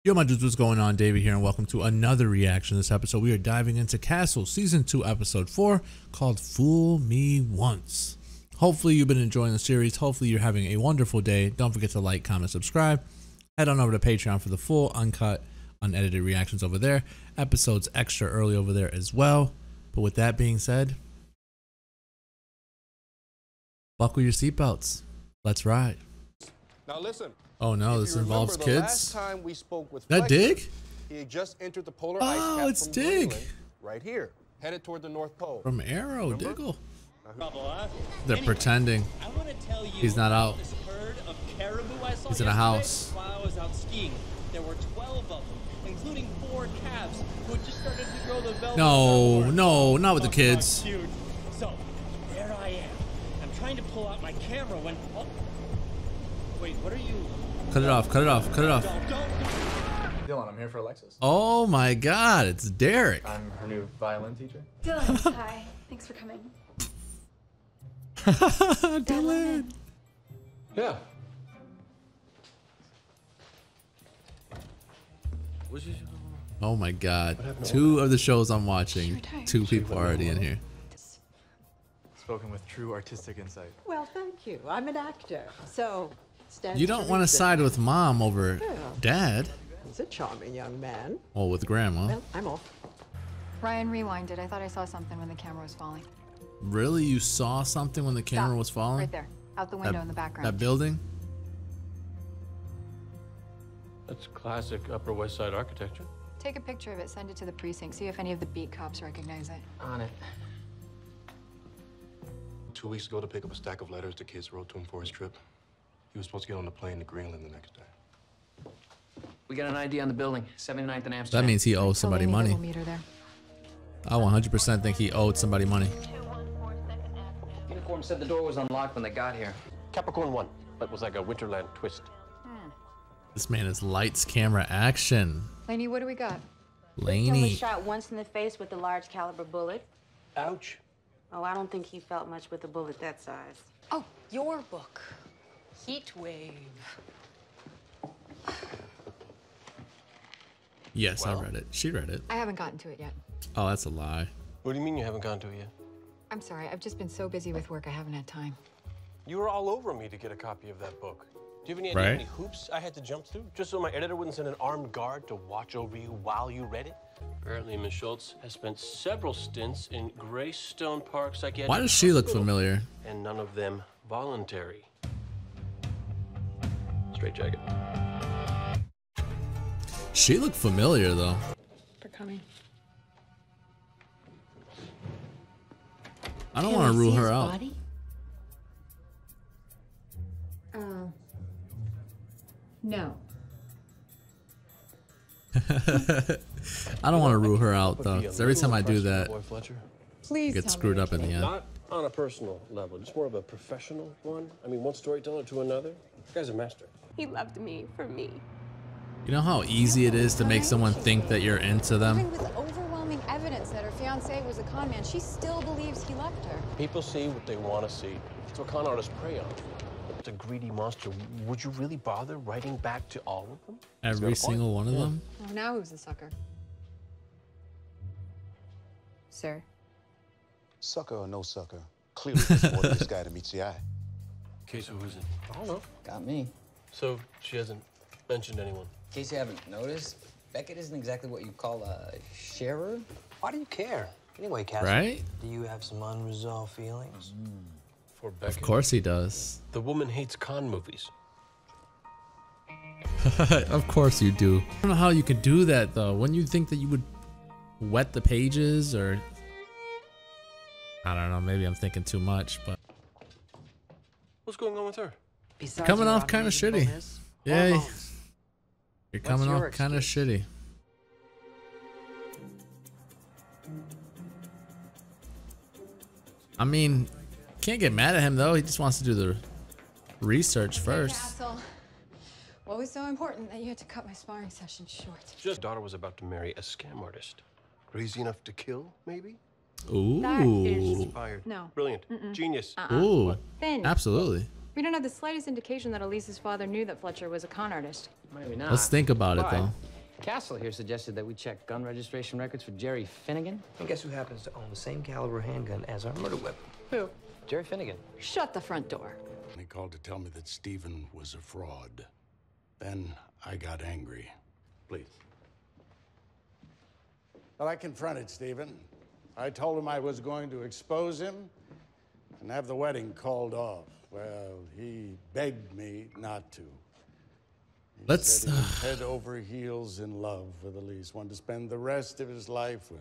Yo, my dudes, what's going on? David here, and welcome to another reaction. This episode, we are diving into Castle Season 2, Episode 4, called Fool Me Once. Hopefully, you've been enjoying the series. Hopefully, you're having a wonderful day. Don't forget to like, comment, subscribe. Head on over to Patreon for the full, uncut, unedited reactions over there. Episodes extra early over there as well. But with that being said, buckle your seatbelts. Let's ride. Now listen. Oh no, this involves kids. Last time we spoke with that Dig? He had just entered the polar ice cap it's from Dig. Greenland, right here, headed toward the North Pole. From Arrow, Diggle. They're Anyway, pretending. I want to tell you He's not out. This herd of caribou I saw He's in a yesterday house. While I was out skiing, there were 12 of them, including 4 calves who had just started to grow the velvet. No, not with the kids. Cute. So there I am. I'm trying to pull out my camera when. Oh, wait, what are you? Cut it off, cut it off, cut it off. Don't. Dylan, I'm here for Alexis. Oh my god, it's Derek. I'm her new violin teacher. Dylan, hi. Thanks for coming. Dylan. Yeah. Oh my god. 2 of the shows I'm watching, 2 people already in here. Spoken with true artistic insight. Well, thank you. I'm an actor, so stands You don't to want to reason. side with mom over dad. He's a charming young man. Well, with grandma. Well, I'm off. Ryan, rewinded. I thought I saw something when the camera was falling. Really? You saw something when the camera Stop. was falling? Right there. Out the window in the background. That building? That's classic Upper West Side architecture. Take a picture of it, send it to the precinct, see if any of the beat cops recognize it. On it. 2 weeks ago to pick up a stack of letters the kids wrote to him for his trip. He was supposed to get on the plane to Greenland the next day. We got an ID on the building, 79th and Amsterdam. That means he owes Tell somebody Amy that money. we'll meet her there. I 100% think he owed somebody money. Uniform said the door was unlocked when they got here. Capricorn 1. That was like a Winterland twist. This man is lights, camera, action. Lainey, what do we got? Victim was Laney. shot once in the face with a large caliber bullet. Ouch. Oh, I don't think he felt much with a bullet that size. Oh, your book. Heat Wave. Yes, I read it. She read it. I haven't gotten to it yet. Oh, that's a lie. What do you mean you haven't gone to it yet? I'm sorry, I've just been so busy with work, I haven't had time. You were all over me to get a copy of that book. Do you have any idea how many hoops I had to jump through just so my editor wouldn't send an armed guard to watch over you while you read it? Apparently, Ms. Schultz has spent several stints in Greystone Park Psychiatric Why does she look Hospital, familiar? and none of them voluntary. Straight jacket. She looked familiar though. For coming. I don't want to rule her out. No. I don't want to rule her out though, 'cause every time I do that, Boy Fletcher. Please I get screwed up in the end. Not on a personal level, just more of a professional one. I mean, one storyteller to another. This guy's a master. He loved me for me. You know how easy it is to make someone think that you're into them? Even with overwhelming evidence that her fiance was a con man, she still believes he left her. People see what they want to see. That's what con artists prey on. It's a greedy monster. Would you really bother writing back to all of them? Every single one of them? Oh, now who's the sucker? Sir. Sucker or no sucker, clearly this ordered this guy to meet the eye. Okay, so who's it? I don't know. Got me. So she hasn't mentioned anyone. In case you haven't noticed, Beckett isn't exactly what you call a sharer. Why do you care? Anyway, Cassie, Right? do you have some unresolved feelings? For Beckett. Of course he does. The woman hates con movies. Of course you do. I don't know how you could do that though. Wouldn't you think that you would wet the pages or... I don't know, maybe I'm thinking too much, but... What's going on with her? You're coming off kind of shitty. Yeah, you're coming off kind of shitty. I mean, can't get mad at him though. He just wants to do the research first. Castle. What was so important that you had to cut my sparring session short? Just daughter was about to marry a scam artist. Crazy enough to kill, maybe? Ooh. Inspired. No. Brilliant. Genius. Ooh. Finn. Absolutely. We don't have the slightest indication that Elise's father knew that Fletcher was a con artist. Maybe not. Let's think about it But though. Castle here suggested that we check gun registration records for Jerry Finnegan. And guess who happens to own the same caliber handgun as our murder weapon? Who? Jerry Finnegan. Shut the front door. He called to tell me that Stephen was a fraud. Then I got angry. Please. Well, I confronted Stephen. I told him I was going to expose him and have the wedding called off. Well, he begged me not to. He said he was head over heels in love with Elise, wanted to spend the rest of his life with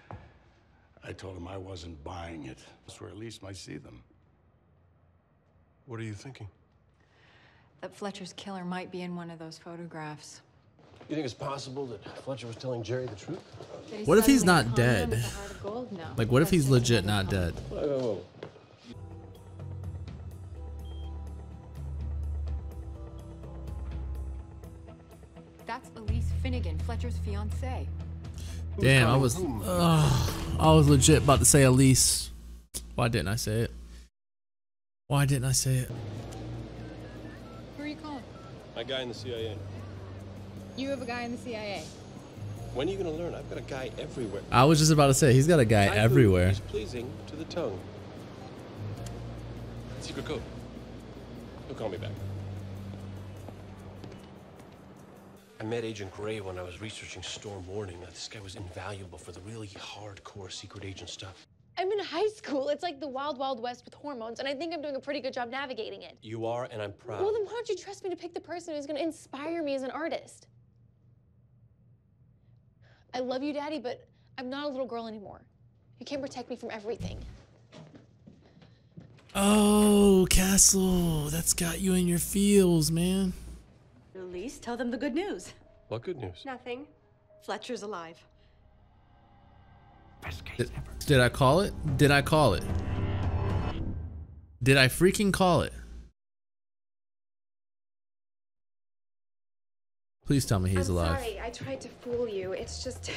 her. I told him I wasn't buying it. That's where Elise might see them. What are you thinking? That Fletcher's killer might be in one of those photographs. You think it's possible that Fletcher was telling Jerry the truth? What if he's not dead? No. Like, what if he's legit not dead? Whoa. That's Elise Finnegan, Fletcher's fiancée. Damn, I was legit about to say Elise. Why didn't I say it? Why didn't I say it? Who are you calling? My guy in the CIA. You have a guy in the CIA. When are you gonna learn? I've got a guy everywhere. I was just about to say, he's got a guy Thai food everywhere. is pleasing to the tongue. Secret code. He'll call me back. I met Agent Gray when I was researching Storm Warning. This guy was invaluable for the really hardcore secret agent stuff. I'm in high school. It's like the wild, wild west with hormones, and I think I'm doing a pretty good job navigating it. You are, and I'm proud. Well, then why don't you trust me to pick the person who's going to inspire me as an artist? I love you, Daddy, but I'm not a little girl anymore. You can't protect me from everything. Oh, Castle, that's got you in your feels, man. Elise, tell them the good news. What good news? Nothing. Fletcher's alive. Did I call it? Did I call it? Did I freaking call it? Please tell me he's alive. Sorry, I tried to fool you. It's just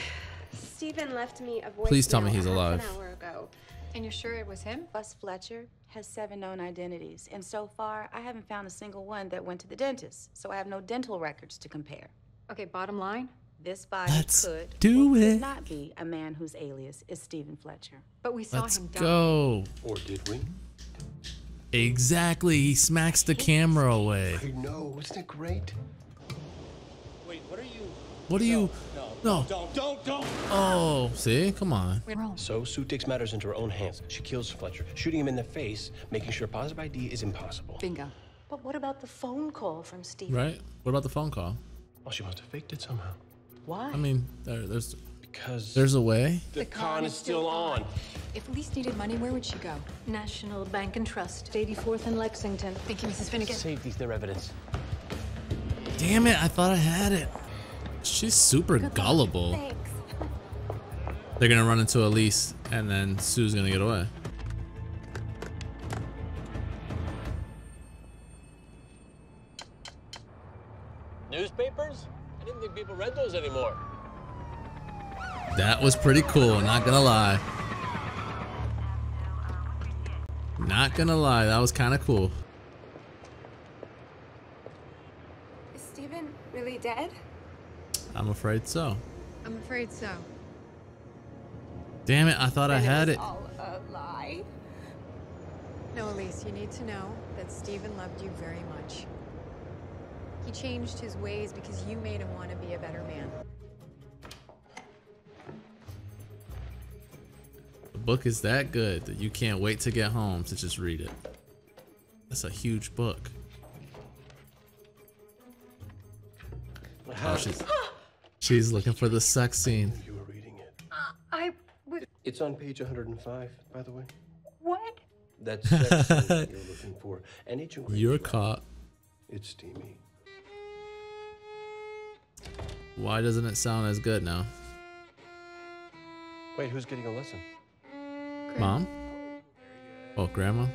Stephen left me a voicemail Please tell me he's alive. half an hour ago. And you're sure it was him? Bus Fletcher has 7 known identities, and so far, I haven't found a single one that went to the dentist, so I have no dental records to compare. Okay, bottom line? This body could not be a man whose alias is Stephen Fletcher. But we saw Let's him go. Or did we? Exactly. He smacks the camera away. I know. Isn't it great? Wait, what are you? What are you? No. Don't. Oh, see? Come on. So Sue takes matters into her own hands. She kills Fletcher, shooting him in the face, making sure positive ID is impossible. Bingo. But what about the phone call from Stephen? Right? What about the phone call? Well, she must have faked it somehow. Why? I mean, there's because there's a way. The con is still on. If Elise needed money, where would she go? National Bank and Trust, 84th and Lexington. Thank you, Mrs. Finnegan. Safety's their evidence. Damn it! I thought I had it. She's super gullible. Thanks. They're gonna run into Elise, and then Sue's gonna get away. Newspapers? I didn't think people read those anymore. That was pretty cool, not gonna lie. Not gonna lie, that was kind of cool. Is Stephen really dead? I'm afraid so. I'm afraid so. Damn it, I thought I had it. All a lie. No, Elise, you need to know that Stephen loved you very much. He changed his ways because you made him want to be a better man. The book is that good that you can't wait to get home to just read it. That's a huge book. Oh, she's looking for the sex scene. You were reading it. It's on page 105, by the way. What? That sex scene that you're looking for. And Agent Gray. You're caught. It's steamy. Why doesn't it sound as good now? Wait, who's getting a lesson? Mom? Oh, Grandma?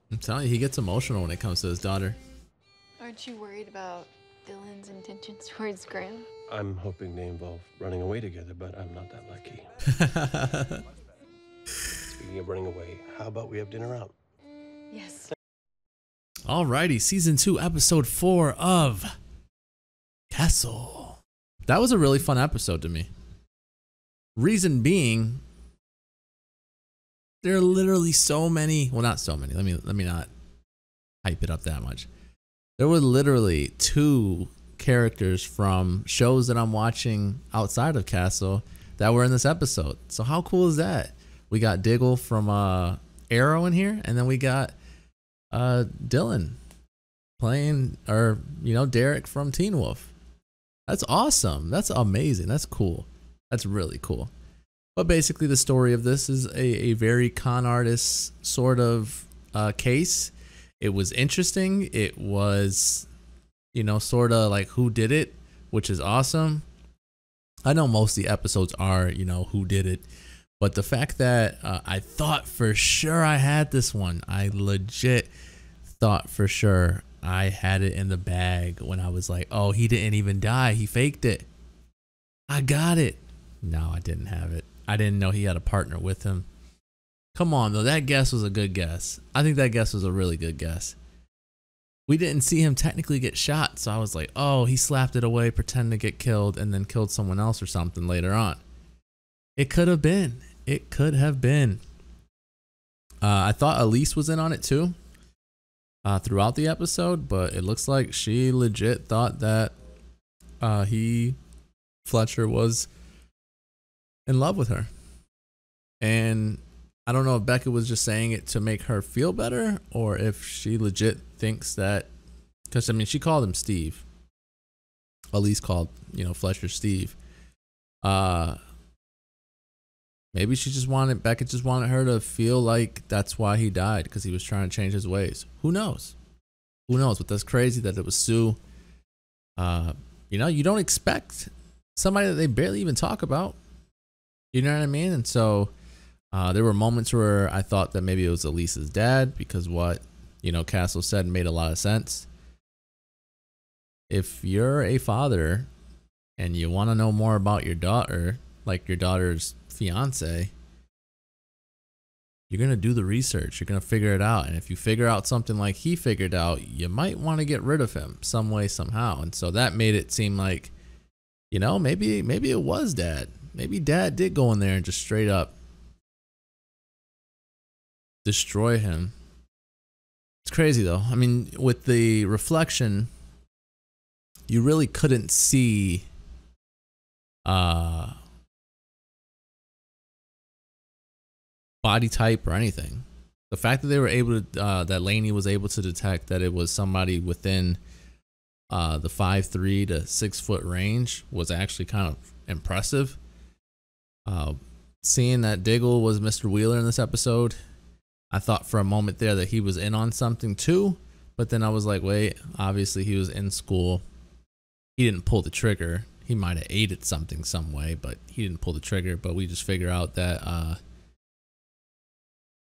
I'm telling you, he gets emotional when it comes to his daughter. Aren't you worried about Dylan's intentions towards Graham? I'm hoping they involve running away together, but I'm not that lucky. Speaking of running away, how about we have dinner out? Yes. Alrighty, season 2, episode 4 of Castle. That was a really fun episode to me. Reason being, there are literally so many. Well, not so many. Let me not hype it up that much. There were literally 2 characters from shows that I'm watching outside of Castle that were in this episode. So how cool is that? We got Diggle from Arrow in here, and then we got Dylan playing, or Derek from Teen Wolf. That's awesome. That's amazing. That's cool. That's really cool. But basically the story of this is a very con artist sort of case. It was interesting. It was, sort of like who did it, which is awesome. I know most of the episodes are, who did it. But the fact that I thought for sure I had this one. I legit thought for sure I had it in the bag when I was like, oh, he didn't even die. He faked it. I got it. No, I didn't have it. I didn't know he had a partner with him. Come on, though. That guess was a good guess. I think that guess was a really good guess. We didn't see him technically get shot. So I was like, oh, he slapped it away, pretended to get killed, and then killed someone else or something later on. It could have been. It could have been. I thought Elise was in on it too throughout the episode, but it looks like she legit thought that Fletcher was in love with her. And I don't know if Becca was just saying it to make her feel better, or if she legit thinks that, because I mean, she called him Steve. Elise called, Fletcher Steve. Maybe Becca just wanted her to feel like that's why he died, because he was trying to change his ways. Who knows? Who knows? But that's crazy that it was Sue. You don't expect somebody that they barely even talk about. You know what I mean? And so there were moments where I thought that maybe it was Elise's dad, because what, Castle said made a lot of sense. If you're a father and you want to know more about your daughter, like your daughter's fiance, you're going to do the research. You're going to figure it out. And if you figure out something like he figured out, you might want to get rid of him some way, somehow. And so that made it seem like, maybe it was dad. Maybe dad did go in there and just straight up destroy him. It's crazy though. I mean, with the reflection, you really couldn't see body type or anything. The fact that they were able to, that Laney was able to detect that it was somebody within the 5'3" to 6 foot range was actually kind of impressive. Seeing that Diggle was Mr. Wheeler in this episode, I thought for a moment there that he was in on something too, but then I was like, wait, obviously he was in school. He didn't pull the trigger. He might have aided something some way, but he didn't pull the trigger. But we just figure out that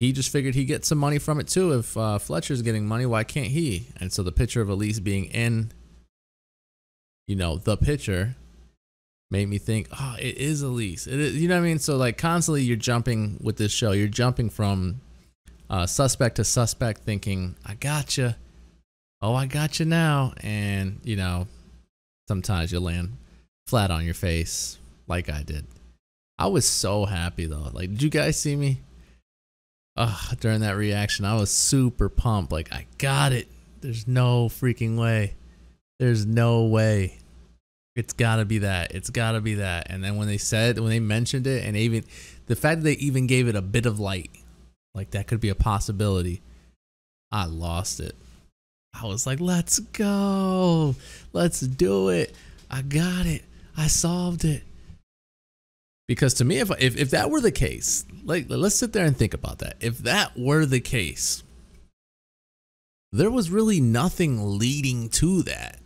he just figured he'd get some money from it too. If Fletcher's getting money, why can't he? And so the picture of Elise being in, the picture made me think, oh, it is Elise. It is, you know what I mean? So like constantly you're jumping with this show. You're jumping from suspect to suspect, thinking, I gotcha. Oh, I gotcha now. And, sometimes you land flat on your face like I did. I was so happy though. Like, did you guys see me? During that reaction, I was super pumped. Like, I got it. There's no freaking way. There's no way. It's gotta be that. It's gotta be that. And then when they mentioned it, and even the fact that they even gave it a bit of light, like that could be a possibility, I lost it. I was like, let's go. Let's do it. I got it. I solved it. Because to me, if that were the case, like, let's sit there and think about that. If that were the case, there was really nothing leading to that.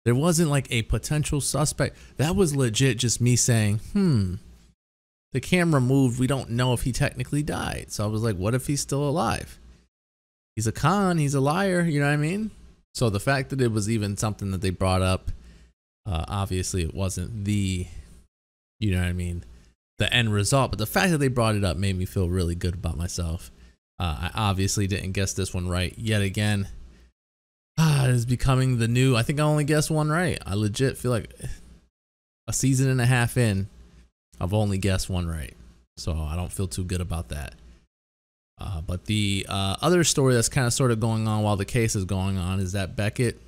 There wasn't like a potential suspect. That was legit just me saying, the camera moved. We don't know if he technically died. So I was like, what if he's still alive? He's a con. He's a liar. You know what I mean? So the fact that it was even something that they brought up, obviously it wasn't the, you know what I mean, the end result, but the fact that they brought it up made me feel really good about myself. I obviously didn't guess this one right yet again. It is becoming the new, I think I only guessed one right. I legit feel like a season and a half in, I've only guessed one right. So I don't feel too good about that. But the other story that's kind of sort of going on while the case is going on is that Beckett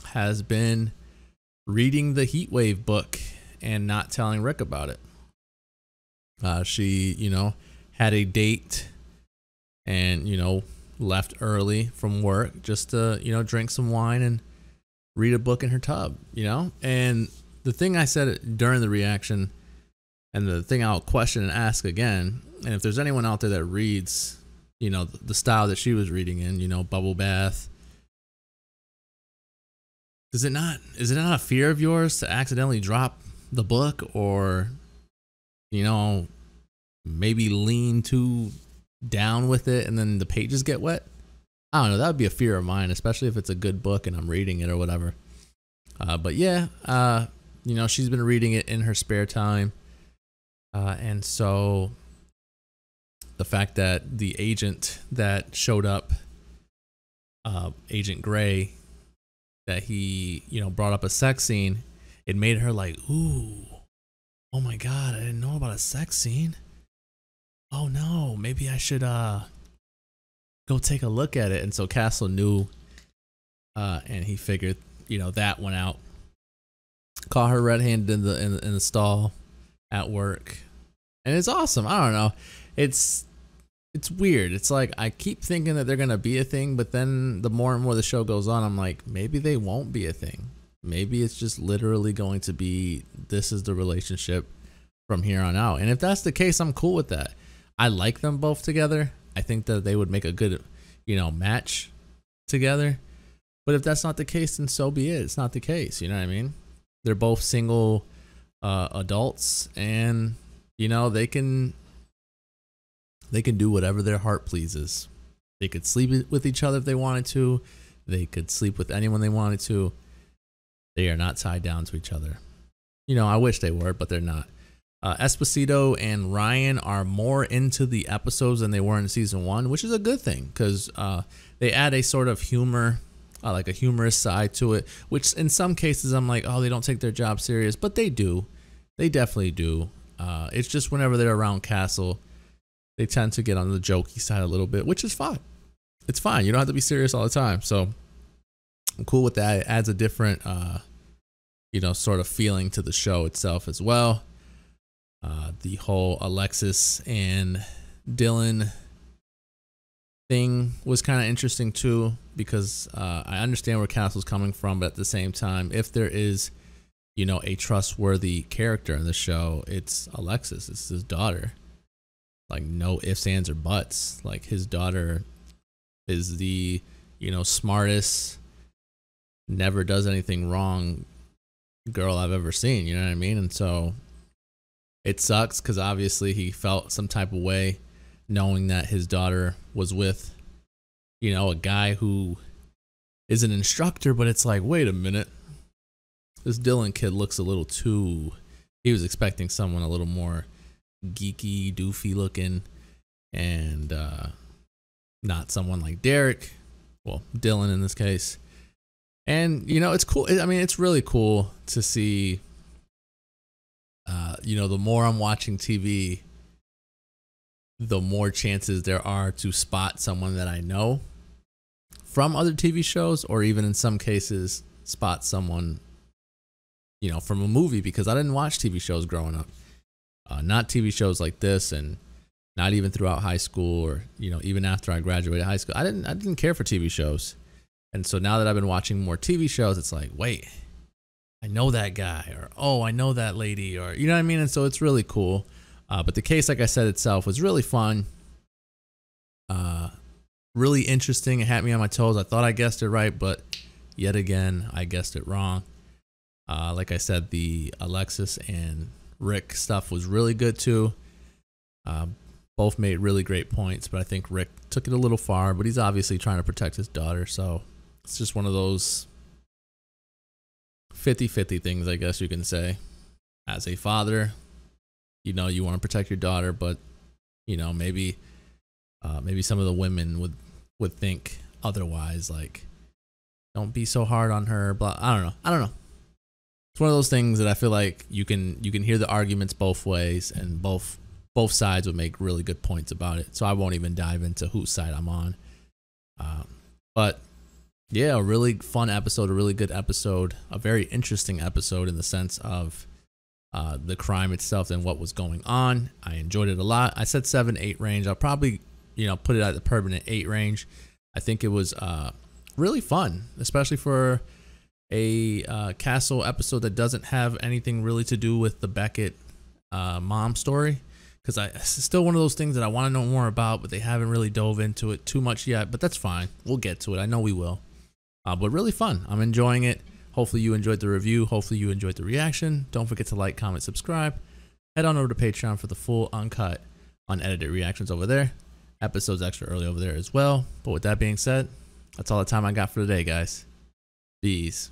has been reading the Heatwave book and not telling Rick about it. She, you know, had a date and, you know, left early from work just to, you know, drink some wine and read a book in her tub, you know? And the thing I said during the reaction, and the thing I'll question and ask again, and if there's anyone out there that reads, you know, the style that she was reading in, you know, bubble bath, is it not a fear of yours to accidentally drop the book, or, you know, maybe lean too down with it and then the pages get wet? I don't know. That would be a fear of mine, especially if it's a good book and I'm reading it or whatever. But yeah, you know, she's been reading it in her spare time. And so the fact that the agent that showed up, Agent Gray, that he, you know, brought up a sex scene, it made her like, ooh, oh my God, I didn't know about a sex scene. Oh no, maybe I should go take a look at it. And so Castle knew, and he figured, you know, that one out. Caught her red-handed in the stall at work, and it's awesome. I don't know, it's weird. It's like I keep thinking that they're gonna be a thing, but then the more and more the show goes on, I'm like, maybe they won't be a thing. Maybe it's just literally going to be, this is the relationship from here on out. And if that's the case, I'm cool with that. I like them both together. I think that they would make a good, you know, match together. But if that's not the case, then so be it. It's not the case. You know what I mean? They're both single adults, and, you know, they can do whatever their heart pleases. They could sleep with each other if they wanted to. They could sleep with anyone they wanted to. They are not tied down to each other. You know, I wish they were, but they're not. Esposito and Ryan are more into the episodes than they were in season 1, which is a good thing, because they add a sort of humor, like a humorous side to it, which in some cases I'm like, oh, they don't take their job serious, but they do. They definitely do. It's just whenever they're around Castle, they tend to get on the jokey side a little bit, which is fine. It's fine. You don't have to be serious all the time. So I'm cool with that. It adds a different, you know, sort of feeling to the show itself as well. The whole Alexis and Dylan thing was kind of interesting too, because I understand where Castle's coming from, but at the same time, if there is, you know, a trustworthy character in the show, it's Alexis. It's his daughter. Like, no ifs, ands, or buts. Like, his daughter is the, you know, smartest, never does anything wrong girl I've ever seen. You know what I mean? And so it sucks, because obviously he felt some type of way knowing that his daughter was with, you know, a guy who is an instructor, but it's like, wait a minute. This Dylan kid looks a little too, he was expecting someone a little more geeky, doofy looking, and not someone like Derek, well, Dylan in this case. And, you know, it's cool. I mean, it's really cool to see, you know, the more I'm watching TV, the more chances there are to spot someone that I know from other TV shows, or even in some cases spot someone, you know, from a movie, because I didn't watch TV shows growing up. Not TV shows like this, and not even throughout high school, or, you know, even after I graduated high school. I didn't care for TV shows. And so now that I've been watching more TV shows, it's like, wait, I know that guy, or, oh, I know that lady, or, you know what I mean? And so it's really cool. But the case, like I said, itself was really fun. Really interesting. It had me on my toes. I thought I guessed it right, but yet again, I guessed it wrong. Like I said, the Alexis and Rick stuff was really good too. Both made really great points, but I think Rick took it a little far, but he's obviously trying to protect his daughter. So it's just one of those 50-50 things, I guess you can say. As a father, you know, you want to protect your daughter, but you know, maybe some of the women would think otherwise, like, don't be so hard on her, blah. I don't know. It's one of those things that I feel like you can hear the arguments both ways, and both sides would make really good points about it. So I won't even dive into whose side I'm on. But yeah, a really fun episode, a really good episode, a very interesting episode in the sense of the crime itself and what was going on. I enjoyed it a lot. I said 7-8 range. I'll probably, you know, put it at the permanent 8 range. I think it was really fun, especially for a Castle episode that doesn't have anything really to do with the Beckett mom story, because it's still one of those things that I want to know more about, but they haven't really dove into it too much yet. But that's fine. We'll get to it. I know we will. But really fun. I'm enjoying it. Hopefully you enjoyed the review. Hopefully you enjoyed the reaction. Don't forget to like, comment, subscribe. Head on over to Patreon for the full, uncut, unedited reactions over there. Episodes extra early over there as well. But with that being said, that's all the time I got for today, guys. Peace.